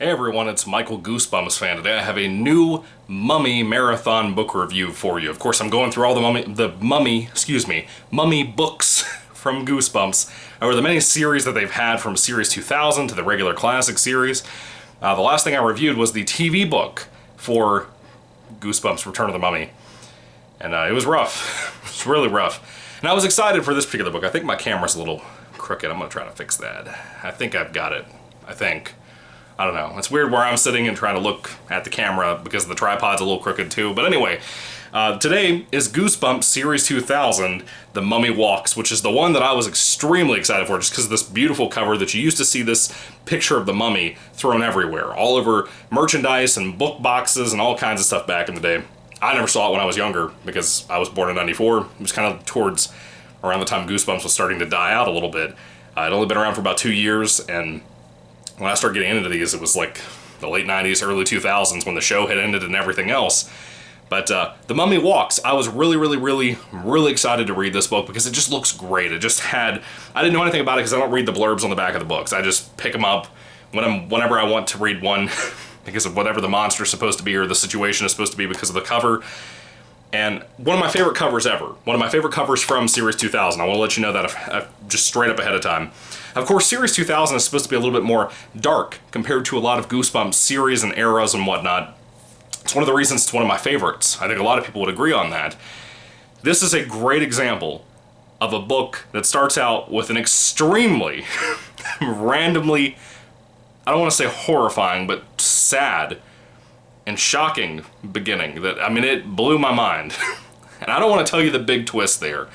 Hey everyone, it's Michael GoosebumpsFan. Today I have a new Mummy marathon book review for you. Of course, I'm going through all the Mummy books from Goosebumps over the many series that they've had, from Series 2000 to the regular classic series. The last thing I reviewed was the TV book for Goosebumps Return of the Mummy. And it was rough. It was really rough. And I was excited for this particular book. I think my camera's a little crooked. I'm going to try to fix that. I think I've got it. I don't know. It's weird where I'm sitting and trying to look at the camera because the tripod's a little crooked too. But anyway, today is Goosebumps Series 2000, The Mummy Walks, which is the one that I was extremely excited for just because of this beautiful cover that you used to see this picture of the mummy thrown everywhere, all over merchandise and book boxes and all kinds of stuff back in the day. I never saw it when I was younger because I was born in '94. It was kind of towards around the time Goosebumps was starting to die out a little bit. It'd only been around for about 2 years, and when I started getting into these, it was like the late 90s, early 2000s when the show had ended and everything else. But The Mummy Walks, I was really excited to read this book because it just looks great. It just had, I didn't know anything about it because I don't read the blurbs on the back of the books. I just pick them up whenever I want to read one because of whatever the monster's supposed to be or the situation is supposed to be because of the cover. And one of my favorite covers ever. One of my favorite covers from Series 2000. I want to let you know that just straight up ahead of time. Of course, Series 2000 is supposed to be a little bit more dark compared to a lot of Goosebumps series and eras and whatnot. It's one of the reasons it's one of my favorites. I think a lot of people would agree on that. This is a great example of a book that starts out with an extremely randomly, I don't want to say horrifying, but sad and shocking beginning that, I mean, it blew my mind. And I don't want to tell you the big twist there.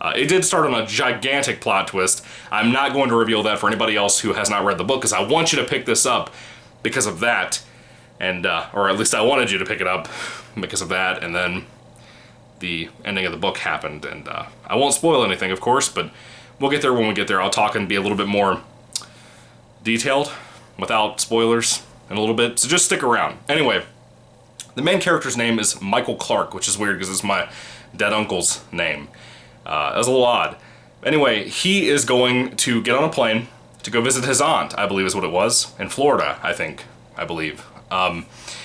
It did start on a gigantic plot twist. I'm not going to reveal that for anybody else who has not read the book because I want you to pick this up because of that. And, or at least I wanted you to pick it up because of that, and then the ending of the book happened. And I won't spoil anything, of course, but we'll get there when we get there. I'll talk and be a little bit more detailed without spoilers in a little bit, so just stick around. Anyway, the main character's name is Michael Clark, which is weird because it's my dead uncle's name. That was a little odd. Anyway, he is going to get on a plane to go visit his aunt, I believe is what it was, in Florida, I believe.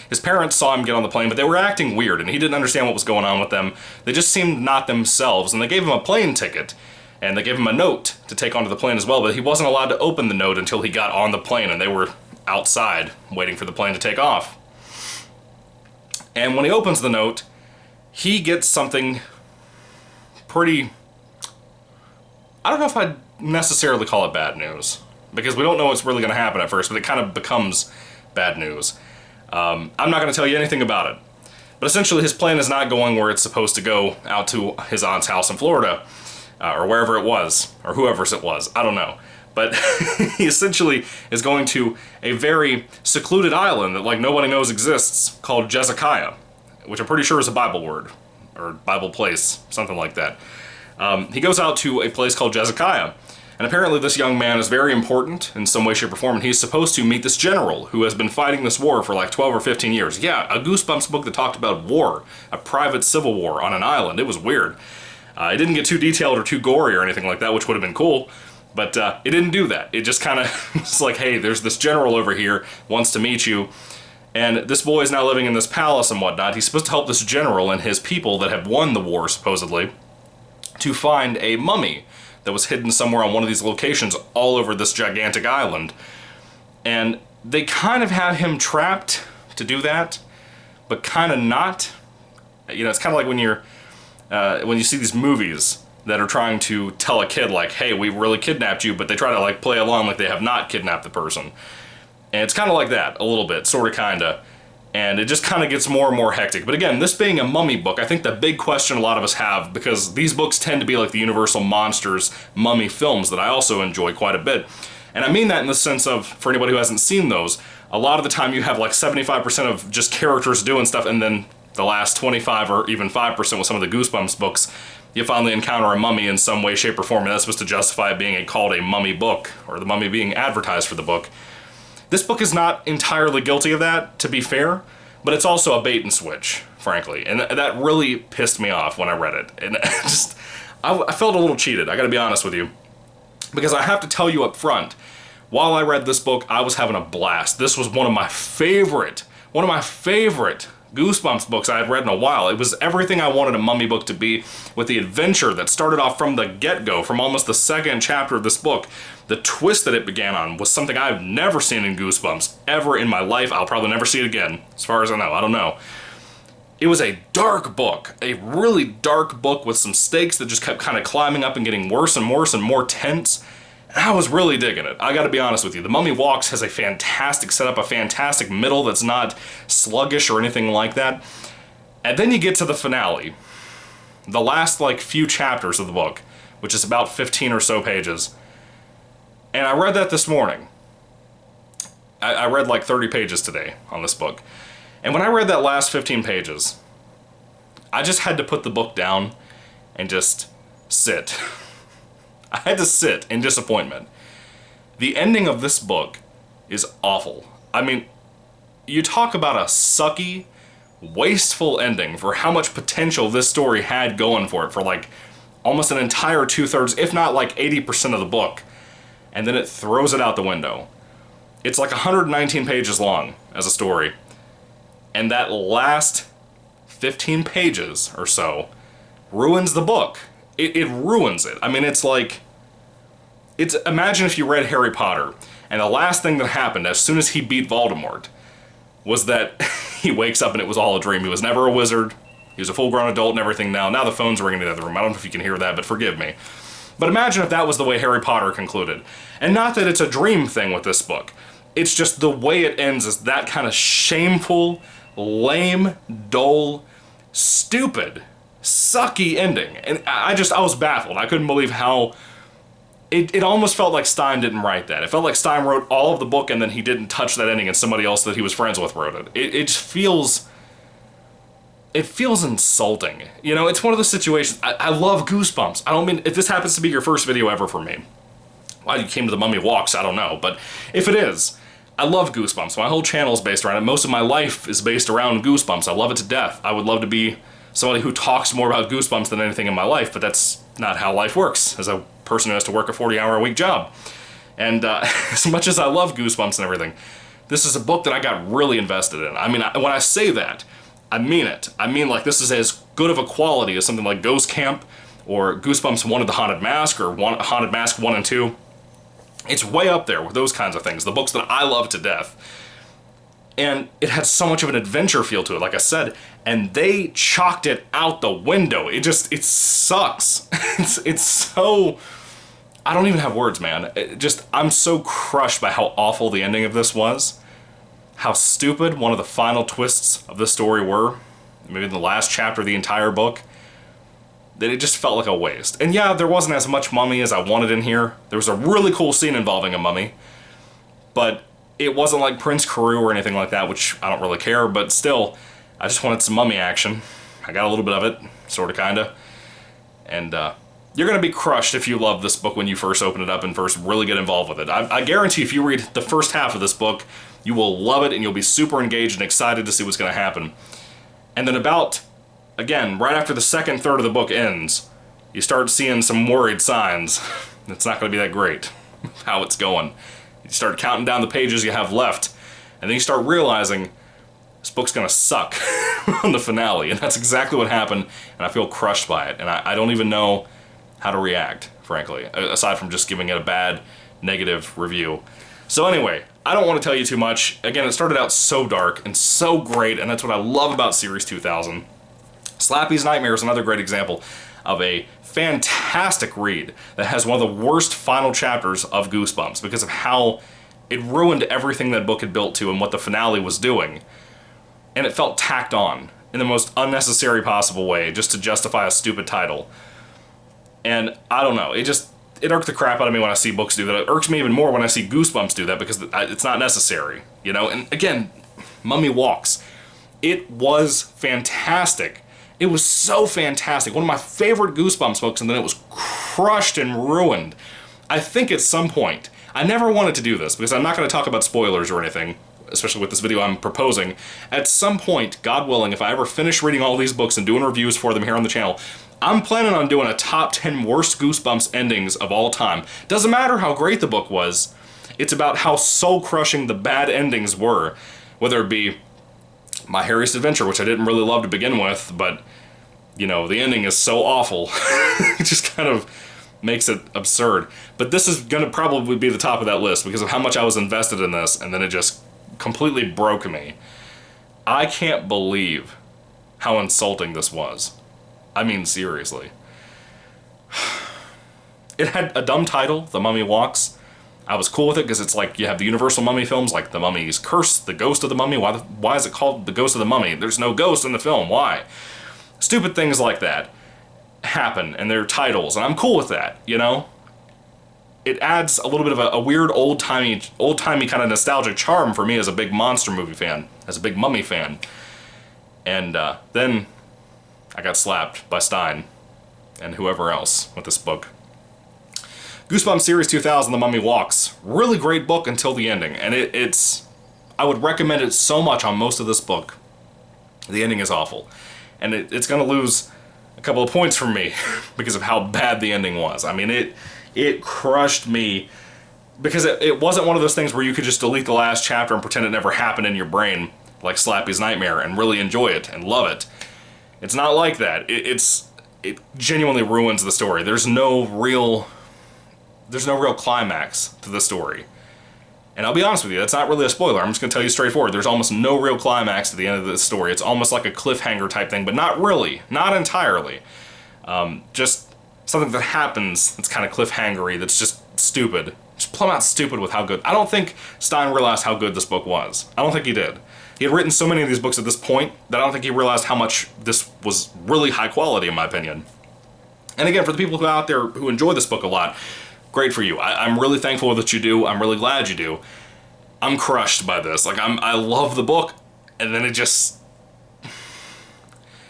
His parents saw him get on the plane, but they were acting weird, and he didn't understand what was going on with them. They just seemed not themselves, and they gave him a plane ticket, and they gave him a note to take onto the plane as well, but he wasn't allowed to open the note until he got on the plane, and they were outside waiting for the plane to take off. And when he opens the note, he gets something pretty, I don't know if I'd necessarily call it bad news, because we don't know what's really going to happen at first, but it kind of becomes bad news. I'm not going to tell you anything about it, but essentially his plane is not going where it's supposed to go, out to his aunt's house in Florida, or wherever it was, or whoever's it was, I don't know. But he essentially is going to a very secluded island that like nobody knows exists called Jezekiah, which I'm pretty sure is a Bible word, or Bible place, something like that. He goes out to a place called Jezekiah, and apparently this young man is very important in some way, shape, or form, and he's supposed to meet this general who has been fighting this war for like 12 or 15 years. Yeah, a Goosebumps book that talked about war, a private civil war on an island. It was weird. It didn't get too detailed or too gory or anything like that, which would have been cool. But it didn't do that. It just kind of was like, hey, there's this general over here, wants to meet you, and this boy is now living in this palace and whatnot. He's supposed to help this general and his people that have won the war, supposedly, to find a mummy that was hidden somewhere on one of these locations all over this gigantic island. And they kind of had him trapped to do that, but kind of not. You know, it's kind of like when you see these movies that are trying to tell a kid like, hey, we really kidnapped you, but they try to like play along like they have not kidnapped the person. And it's kind of like that, a little bit, sort of, kind of. And it just kind of gets more and more hectic. But again, this being a mummy book, I think the big question a lot of us have, because these books tend to be like the Universal Monsters mummy films that I also enjoy quite a bit. And I mean that in the sense of, for anybody who hasn't seen those, a lot of the time you have like 75% of just characters doing stuff, and then the last 25 or even 5% with some of the Goosebumps books, you finally encounter a mummy in some way, shape, or form, and that's supposed to justify it being called a mummy book, or the mummy being advertised for the book. This book is not entirely guilty of that, to be fair, but it's also a bait and switch, frankly, and that really pissed me off when I read it. And I felt a little cheated, I gotta be honest with you, because I have to tell you up front, While I read this book, I was having a blast. This was one of my favorite Goosebumps books I had read in a while. It was everything I wanted a mummy book to be, with the adventure that started off from the get-go, from almost the second chapter of this book. The twist that it began on was something I've never seen in Goosebumps, ever in my life. I'll probably never see it again, as far as I know. I don't know. It was a dark book, a really dark book with some stakes that just kept kind of climbing up and getting worse and worse and more tense. And I was really digging it. I gotta be honest with you. The Mummy Walks has a fantastic setup, a fantastic middle that's not sluggish or anything like that. And then you get to the finale. The last, few chapters of the book, which is about 15 or so pages. And I read that this morning. I read 30 pages today on this book. And when I read that last 15 pages, I just had to put the book down and just sit. I had to sit in disappointment. The ending of this book is awful. I mean, you talk about a sucky, wasteful ending for how much potential this story had going for it for almost an entire 2/3, if not 80% of the book. And then it throws it out the window. It's 119 pages long as a story. And that last 15 pages or so ruins the book. It ruins it. I mean, imagine if you read Harry Potter, and the last thing that happened as soon as he beat Voldemort was that he wakes up and it was all a dream. He was never a wizard. He was a full-grown adult and everything now. Now the phone's ringing in the other room. I don't know if you can hear that, but forgive me. But imagine if that was the way Harry Potter concluded. And not that it's a dream thing with this book. It's just the way it ends is that kind of shameful, lame, dull, stupid, sucky ending. And I was baffled. I couldn't believe how... It almost felt like Stein didn't write that. It felt like Stein wrote all of the book and then he didn't touch that ending and somebody else that he was friends with wrote it. It just feels... It feels insulting. You know, it's one of those situations... I love Goosebumps. I don't mean... If this happens to be your first video ever for me, why you came to the Mummy Walks, I don't know. But if it is, I love Goosebumps. My whole channel is based around it. Most of my life is based around Goosebumps. I love it to death. I would love to be somebody who talks more about Goosebumps than anything in my life, but that's not how life works as a person who has to work a 40-hour-a-week job. And as much as I love Goosebumps and everything, this is a book that I got really invested in. I mean, when I say that, I mean it. I mean, this is as good of a quality as something like Ghost Camp or Goosebumps 1 of the Haunted Mask or Haunted Mask 1 and 2. It's way up there with those kinds of things, the books that I love to death. And it had so much of an adventure feel to it, like I said, and they chalked it out the window. It sucks. It's so... I don't even have words, man. I'm so crushed by how awful the ending of this was. How stupid one of the final twists of the story were. Maybe in the last chapter of the entire book. That it just felt like a waste. And yeah, there wasn't as much mummy as I wanted in here. There was a really cool scene involving a mummy. But it wasn't like Prince Carew or anything like that, which I don't really care. But still, I just wanted some mummy action. I got a little bit of it, sorta, kinda. And you're gonna be crushed if you love this book when you first open it up and first really get involved with it. I guarantee if you read the first half of this book, you will love it and you'll be super engaged and excited to see what's gonna happen. And then about, again, right after the second third of the book ends, you start seeing some worried signs. It's not gonna be that great, how it's going. You start counting down the pages you have left, and then you start realizing this book's gonna suck on the finale, and that's exactly what happened, and I feel crushed by it, and I don't even know how to react, frankly, aside from just giving it a bad, negative review. So anyway, I don't want to tell you too much. Again, it started out so dark and so great, and that's what I love about Series 2000. Slappy's Nightmare is another great example of a fantastic read that has one of the worst final chapters of Goosebumps because of how it ruined everything that book had built to and what the finale was doing. And it felt tacked on in the most unnecessary possible way just to justify a stupid title. And I don't know, it irked the crap out of me when I see books do that. It irks me even more when I see Goosebumps do that because it's not necessary, you know? And again, Mummy Walks. It was fantastic. It was so fantastic. One of my favorite Goosebumps books, and then it was crushed and ruined. I think at some point, I never wanted to do this because I'm not going to talk about spoilers or anything, especially with this video I'm proposing. At some point, God willing, if I ever finish reading all these books and doing reviews for them here on the channel, I'm planning on doing a top 10 worst Goosebumps endings of all time. Doesn't matter how great the book was. It's about how soul-crushing the bad endings were. Whether it be My Harriest Adventure, which I didn't really love to begin with, but, you know, the ending is so awful. It just kind of makes it absurd. But this is going to probably be the top of that list because of how much I was invested in this, and then it just completely broke me. I can't believe how insulting this was. I mean, seriously. It had a dumb title, The Mummy Walks. I was cool with it because it's like you have the Universal Mummy films, like The Mummy's Curse, The Ghost of the Mummy. Why is it called The Ghost of the Mummy? There's no ghost in the film. Why? Stupid things like that happen, and they're titles, and I'm cool with that, you know? It adds a little bit of a weird old-timey kind of nostalgic charm for me as a big monster movie fan, as a big Mummy fan. And then I got slapped by Stein and whoever else with this book. Goosebumps Series 2000, The Mummy Walks. Really great book until the ending, and I would recommend it so much on most of this book. The ending is awful, and it's going to lose a couple of points from me because of how bad the ending was. I mean, it crushed me because it wasn't one of those things where you could just delete the last chapter and pretend it never happened in your brain, like Slappy's Nightmare, and really enjoy it and love it. It's not like that. It genuinely ruins the story. There's no real climax to the story. And I'll be honest with you, that's not really a spoiler. I'm just going to tell you straightforward. There's almost no real climax to the end of this story. It's almost like a cliffhanger type thing, but not really. Not entirely. Just something that happens that's kind of cliffhangery, that's just stupid. Just plumb out stupid with how good. I don't think Stein realized how good this book was. I don't think he did. He had written so many of these books at this point that I don't think he realized how much this was really high quality, in my opinion. And again, for the people out there who enjoy this book a lot, great for you. I'm really thankful that you do. I'm really glad you do. I'm crushed by this. Like, I love the book, and then it just...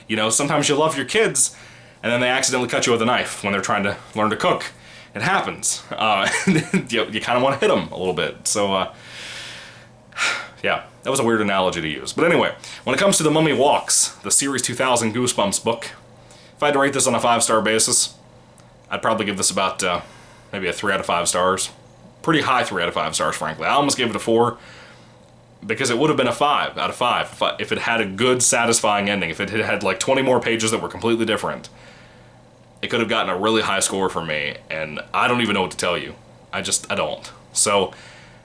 You know, sometimes you love your kids, and then they accidentally cut you with a knife when they're trying to learn to cook. It happens. You kind of want to hit them a little bit. So, yeah, that was a weird analogy to use. But anyway, when it comes to The Mummy Walks, the Series 2000 Goosebumps book, if I had to rate this on a 5-star basis, I'd probably give this about maybe a 3 out of 5 stars. Pretty high 3 out of 5 stars, frankly. I almost gave it a 4 because it would have been a 5 out of 5 if it had a good, satisfying ending. If it had like 20 more pages that were completely different, it could have gotten a really high score for me, and I don't even know what to tell you. I don't. So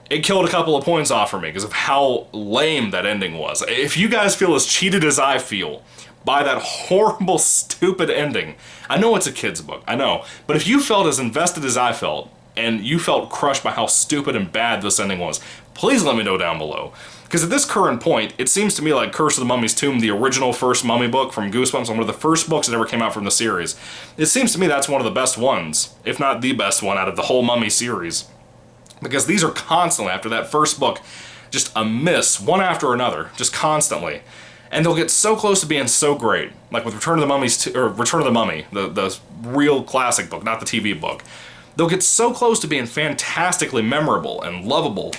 it killed a couple of points off for me because of how lame that ending was. If you guys feel as cheated as I feel by that horrible, stupid ending, I know it's a kid's book, I know, but if you felt as invested as I felt, and you felt crushed by how stupid and bad this ending was, please let me know down below. Because at this current point, it seems to me like Curse of the Mummy's Tomb, the original first Mummy book from Goosebumps, one of the first books that ever came out from the series, it seems to me that's one of the best ones, if not the best one out of the whole Mummy series. Because these are constantly, after that first book, just a miss, one after another, just constantly. And they'll get so close to being so great, like with Return of the Mummy, the real classic book, not the TV book. They'll get so close to being fantastically memorable and lovable,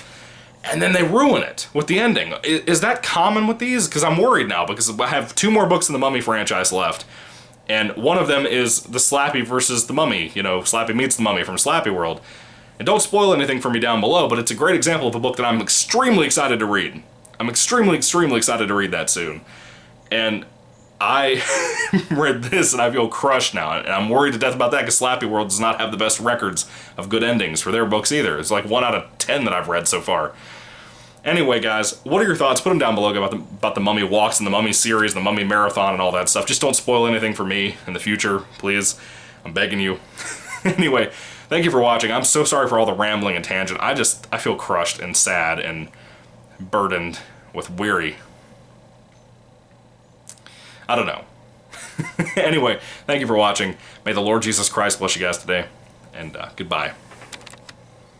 and then they ruin it with the ending. Is that common with these? Because I'm worried now, because I have 2 more books in the Mummy franchise left, and one of them is the Slappy versus the Mummy, you know, Slappy meets the Mummy from Slappy World. And don't spoil anything for me down below, but it's a great example of a book that I'm extremely excited to read. I'm extremely, extremely excited to read that soon. And I read this and I feel crushed now. And I'm worried to death about that because Slappy World does not have the best records of good endings for their books either. It's like 1 out of 10 that I've read so far. Anyway, guys, what are your thoughts? Put them down below about the Mummy Walks and the Mummy series, the Mummy Marathon and all that stuff. Just don't spoil anything for me in the future, please. I'm begging you. Anyway, thank you for watching. I'm so sorry for all the rambling and tangent. I feel crushed and sad and burdened with weary. I don't know. Anyway, thank you for watching. May the Lord Jesus Christ bless you guys today, and goodbye.